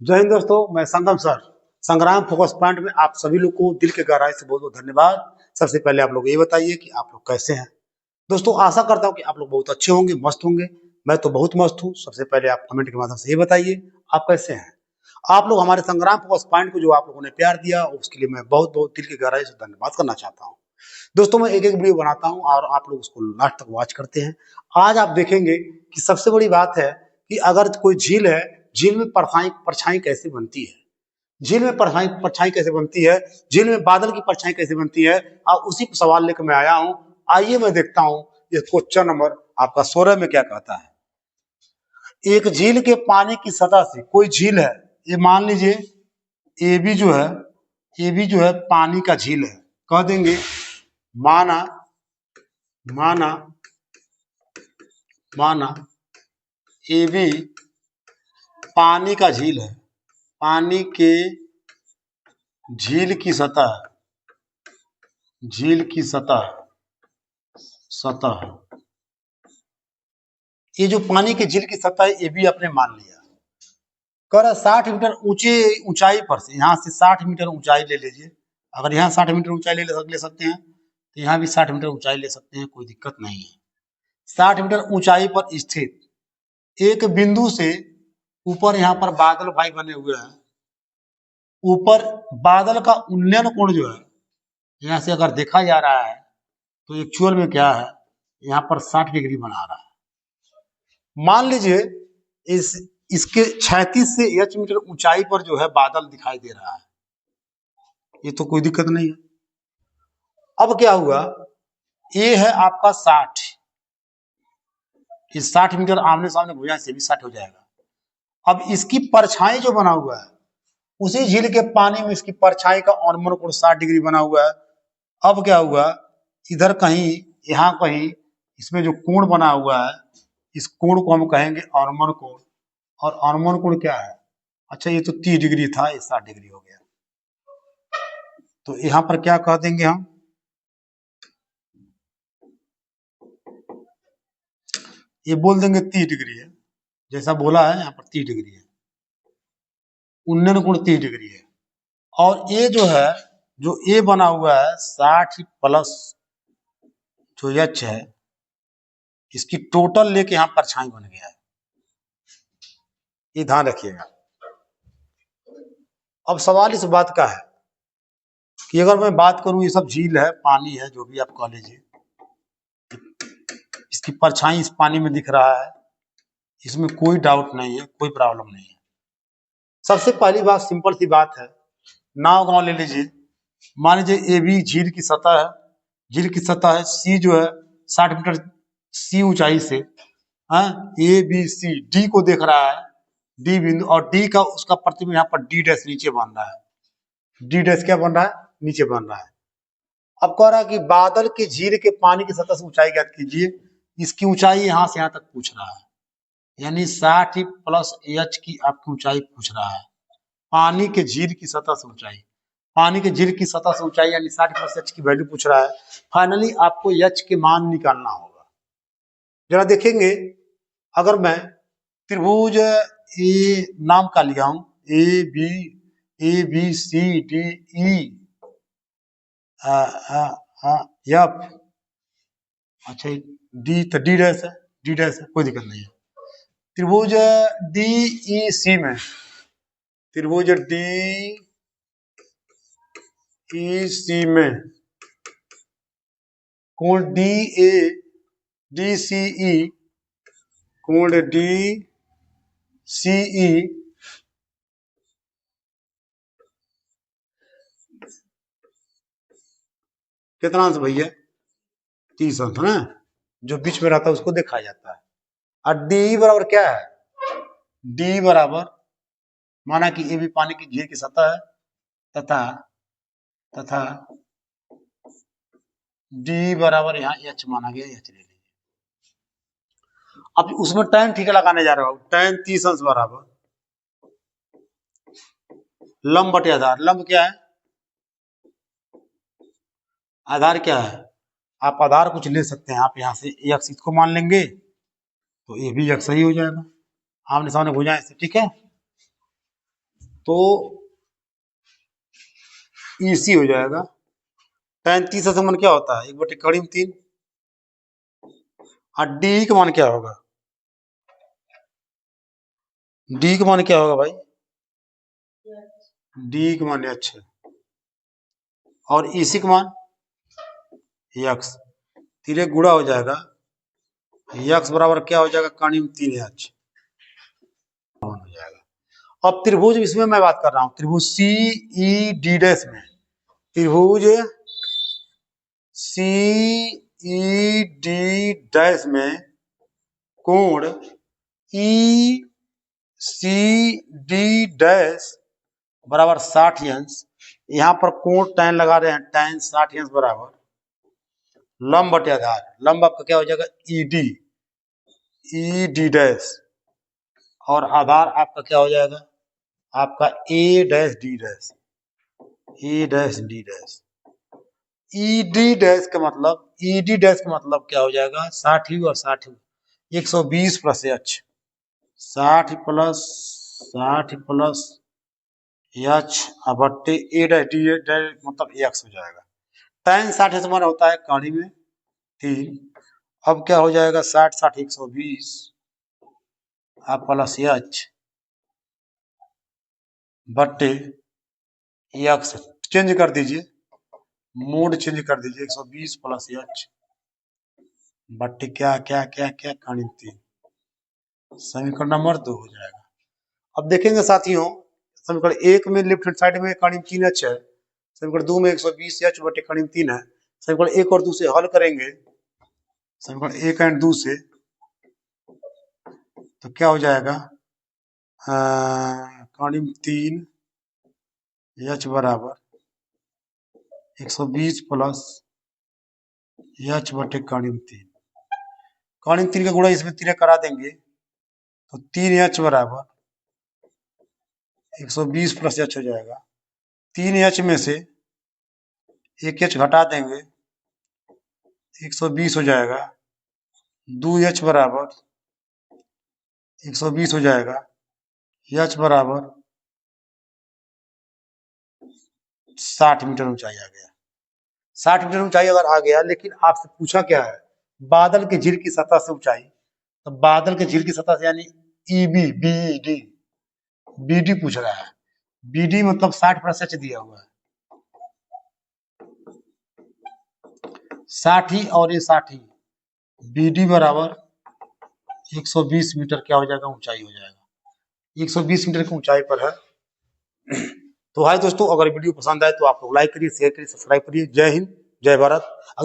जय हिंद दोस्तों, मैं संगम सर संग्राम फोकस पॉइंट में आप सभी लोग को दिल के गहराई से बहुत बहुत धन्यवाद। सबसे पहले आप लोग ये बताइए कि आप लोग कैसे हैं। दोस्तों आशा करता हूं कि आप लोग बहुत अच्छे होंगे, मस्त होंगे। मैं तो बहुत मस्त हूं। सबसे पहले आप कमेंट के माध्यम से ये बताइए आप कैसे हैं। आप लोग हमारे संग्राम फोकस पॉइंट को जो आप लोगों ने प्यार दिया उसके लिए मैं बहुत बहुत दिल की गहराई से धन्यवाद करना चाहता हूँ। दोस्तों मैं एक एक वीडियो बनाता हूँ और आप लोग उसको लास्ट तक वॉच करते हैं। आज आप देखेंगे कि सबसे बड़ी बात है कि अगर कोई झील है, झील में परछाई परछाई कैसे बनती है, झील में परछाई परछाई कैसे बनती है, झील में बादल की परछाई कैसे बनती है। और उसी पर सवाल लेकर मैं आया हूँ। आइए मैं देखता हूँ ये क्वेश्चन नंबर आपका 16 में क्या कहता है। एक झील के पानी की सतह से, कोई झील है, ये मान लीजिए ए बी जो है, ए बी जो है पानी का झील है। कह देंगे माना माना माना ए बी पानी का झील है, पानी के झील की सतह, झील की सतह सतह ये जो पानी के झील की सतह है ये भी आपने मान लिया। कर 60 मीटर ऊंचे ऊंचाई पर से, यहाँ से 60 मीटर ऊंचाई ले लीजिए। अगर यहाँ 60 मीटर ऊंचाई ले सकते हैं तो यहाँ भी 60 मीटर ऊंचाई ले सकते हैं, कोई दिक्कत नहीं है। 60 मीटर ऊंचाई पर स्थित एक बिंदु से ऊपर यहाँ पर बादल भाई बने हुए हैं। ऊपर बादल का उन्नयन कोण जो है यहाँ से अगर देखा जा रहा है तो एक्चुअल में क्या है, यहाँ पर 60 डिग्री बना रहा है। मान लीजिए इसके 36 से h मीटर ऊंचाई पर जो है बादल दिखाई दे रहा है, ये तो कोई दिक्कत नहीं है। अब क्या हुआ, ये है आपका 60, इस 60 मीटर आमने सामने भुजा से भी 60 हो जाएगा। अब इसकी परछाई जो बना हुआ है उसी झील के पानी में इसकी परछाई का अवनमन कोण 60 डिग्री बना हुआ है। अब क्या हुआ, इधर कहीं यहाँ कहीं इसमें जो कोण बना हुआ है इस कोण को हम कहेंगे अवनमन कोण। और अवनमन कोण क्या है, अच्छा ये तो 30 डिग्री था, ये 60 डिग्री हो गया। तो यहाँ पर क्या कह देंगे हम, ये बोल देंगे 30 डिग्री है, जैसा बोला है यहाँ पर 30 डिग्री है, उन्नयन कोण 30 डिग्री है। और ये जो है, जो ए बना हुआ है 60 प्लस जो एच है, इसकी टोटल लेके यहाँ परछाई बन गया है, ये ध्यान रखिएगा। अब सवाल इस बात का है कि अगर मैं बात करूं, ये सब झील है, पानी है, जो भी आप कह लीजिए, इसकी परछाई इस पानी में दिख रहा है, इसमें कोई डाउट नहीं है, कोई प्रॉब्लम नहीं है। सबसे पहली बात, सिंपल सी बात है, नाव गांव ले लीजिए। मान लीजिए ए बी झील की सतह है, झील की सतह है, सी जो है 60 मीटर सी ऊंचाई से ए बी सी डी को देख रहा है, डी बिंदु, और डी का उसका प्रतिबिंब यहाँ पर डी डैश नीचे बन रहा है, डी डैश क्या बन रहा है, नीचे बन रहा है। अब कह रहा है कि बादल के झील के पानी की सतह से ऊंचाई ज्ञात कीजिए। इसकी ऊंचाई यहाँ से यहाँ तक पूछ रहा है, यानी 60 प्लस एच की आपकी ऊंचाई पूछ रहा है, पानी के झील की सतह से ऊंचाई, पानी के झील की सतह से ऊंचाई यानी 60 प्लस एच की वैल्यू पूछ रहा है। फाइनली आपको एच के मान निकालना होगा। जरा देखेंगे, अगर मैं त्रिभुज ए नाम का लिया हूं, A B C D E F, अच्छा डी, तो डी डैश है, डी डैश है, कोई दिक्कत नहीं है। त्रिभुज डी ई सी में, त्रिभुज डी ई सी में कोण डी ए डी सी ई, कोण डी सी ई कितना अंश भैया, 30 अंश ना, जो बीच में रहता है उसको देखा जाता है। और डी बराबर क्या है, डी बराबर, माना कि ये भी पानी की झील की सतह है, तथा तथा डी बराबर यहाँ एच माना गया, एच ले लीजिए। अब उसमें tan थीटा लगाने जा रहा हूं, tan 30 अंश बराबर लंब बटे आधार। लंब क्या है, आधार क्या है, आप आधार कुछ ले सकते हैं। आप यहाँ से एक्स इसको मान लेंगे तो ये भी एक्स ही हो जाएगा, आमने सामने भुजाएं से, ठीक है। तो EC हो जाएगा। tan 30 का मान क्या होता है, 1/3। और D का मान क्या होगा, D का मान क्या होगा भाई, D का मान H है। और EC का मान X, तीरे गुणा हो जाएगा, X बराबर क्या हो जाएगा, काणिम 3H हो जाएगा। अब त्रिभुज, इसमें मैं बात कर रहा हूं त्रिभुज CED में, त्रिभुज CED में कोण ECD बराबर 60 अंश। यहाँ पर कोण tan लगा रहे हैं, tan 60 अंश बराबर लंब बटे आधार, लंब आपका क्या हो जाएगा ED और आधार आपका क्या हो जाएगा, आपका AD ED का मतलब, ED का मतलब क्या हो जाएगा, 60 और 60 120 प्लस H, 60 प्लस H बट्टे A' मतलब X हो जाएगा। tan 60 से हमारा होता है काणी में 3। अब क्या हो जाएगा, 60 60 120 आप प्लस H बट्टे X, चेंज कर दीजिए, मोड चेंज कर दीजिए, 120 प्लस H बट्टे क्या क्या क्या क्या काणी 3, समीकरण नंबर 2 हो जाएगा। अब देखेंगे साथियों, समीकरण 1 में लेफ्ट हैंड साइड में काणी 3H है, समीकरण 2 में 120H बटे काणी 3 है। समीकरण 1 और 2 से हल करेंगे, समीकरण 1 एंड 2 से, तो क्या हो जाएगा, काणिम 3H बराबर 120 प्लस H बटे काणिम 3, काणिम 3 का गुणा इसमें 3 करा देंगे तो 3H बराबर 120 प्लस H हो जाएगा। 3H में से 1H घटा देंगे, 120 हो जाएगा। 2H बराबर 120 हो जाएगा। H बराबर 60 मीटर ऊंचाई आ गया। 60 मीटर ऊंचाई अगर आ गया, लेकिन आपसे पूछा क्या है, बादल के झील की सतह से ऊंचाई, तो बादल के झील की सतह से यानी EB BD पूछ रहा है। BD मतलब 60 दिया हुआ है, 60 और ये 60, BD बराबर 120 मीटर क्या हो जाएगा, ऊंचाई हो जाएगा। 120 मीटर की ऊंचाई पर है। तो हाय दोस्तों, अगर वीडियो पसंद आए तो आप लोग लाइक करिए, शेयर करिए, सब्सक्राइब करिए। जय हिंद, जय भारत।